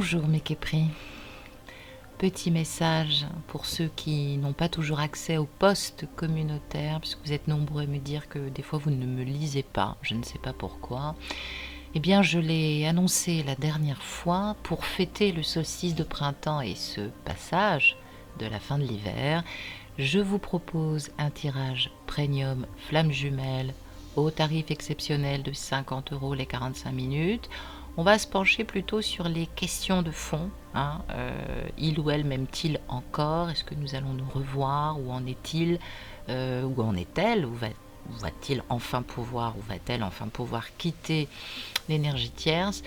Bonjour mes képris. Petit message pour ceux qui n'ont pas toujours accès au post communautaire, puisque vous êtes nombreux à me dire que des fois vous ne me lisez pas, je ne sais pas pourquoi. Eh bien, je l'ai annoncé la dernière fois, pour fêter le solstice de printemps et ce passage de la fin de l'hiver, je vous propose un tirage premium flamme jumelle au tarif exceptionnel de 50 € les 45 minutes. On va se pencher plutôt sur les questions de fond. Il ou elle m'aime-t-il encore? Est-ce que nous allons nous revoir? Où en est-il? Où en est-elle? Où va-t-il enfin pouvoir, ou va-t-elle enfin pouvoir quitter l'énergie tierce?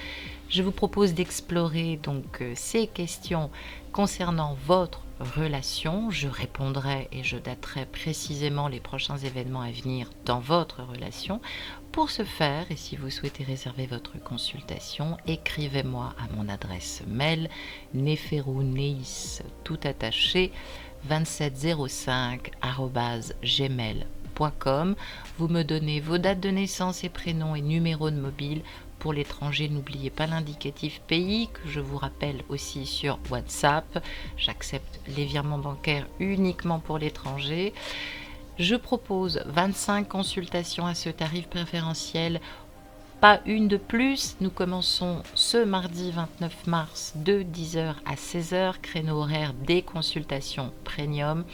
Je vous propose d'explorer donc ces questions concernant votre relation. Je répondrai et je daterai précisément les prochains événements à venir dans votre relation. Pour ce faire, et si vous souhaitez réserver votre consultation, écrivez-moi à mon adresse mail neferouneis tout attaché 2705@gmail.com. Vous me donnez vos dates de naissance et prénoms et numéros de mobile. Pour l'étranger, n'oubliez pas l'indicatif pays que je vous rappelle aussi sur WhatsApp. J'accepte les virements bancaires uniquement pour l'étranger. Je propose 25 consultations à ce tarif préférentiel, pas une de plus. Nous commençons ce mardi 29 mars de 10h à 16h, créneau horaire des consultations premium.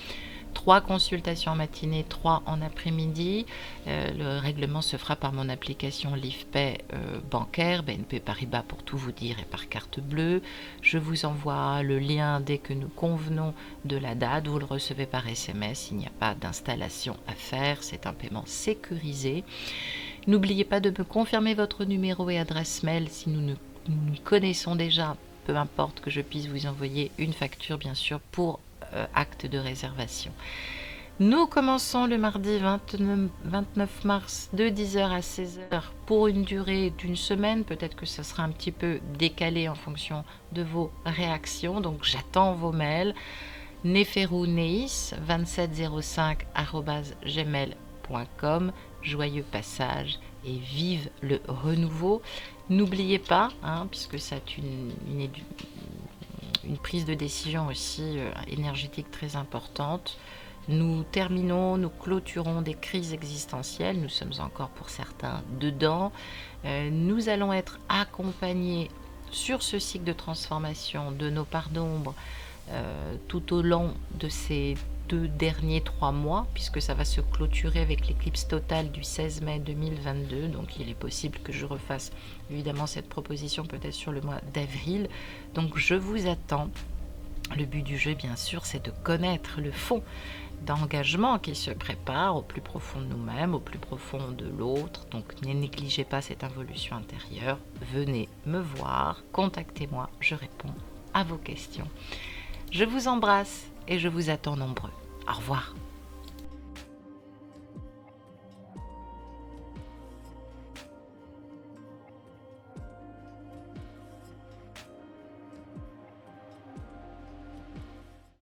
3 consultations en matinée, 3 en après-midi. Le règlement se fera par mon application LivePay bancaire, BNP Paribas pour tout vous dire, et par carte bleue. Je vous envoie le lien dès que nous convenons de la date. Vous le recevez par SMS, il n'y a pas d'installation à faire, c'est un paiement sécurisé. N'oubliez pas de me confirmer votre numéro et adresse mail si nous nous connaissons déjà. Peu importe que je puisse vous envoyer une facture, bien sûr, pour acte de réservation. Nous commençons le mardi 29 mars de 10h à 16h pour une durée d'une semaine. Peut-être que ça sera un petit peu décalé en fonction de vos réactions. Donc j'attends vos mails. neferouneis2705@gmail.com. Joyeux passage et vive le renouveau. N'oubliez pas, puisque c'est une prise de décision aussi énergétique très importante. Nous clôturons des crises existentielles. Nous sommes encore pour certains dedans. Nous allons être accompagnés sur ce cycle de transformation de nos parts d'ombre tout au long de ces 2 derniers 3 mois, puisque ça va se clôturer avec l'éclipse totale du 16 mai 2022. Donc il est possible que je refasse évidemment cette proposition peut-être sur le mois d'avril. Donc je vous attends. Le but du jeu, bien sûr, c'est de connaître le fond d'engagement qui se prépare au plus profond de nous-mêmes, au plus profond de l'autre. Donc ne négligez pas cette involution intérieure. Venez me voir, contactez-moi, je réponds à vos questions. Je vous embrasse et je vous attends nombreux. Au revoir.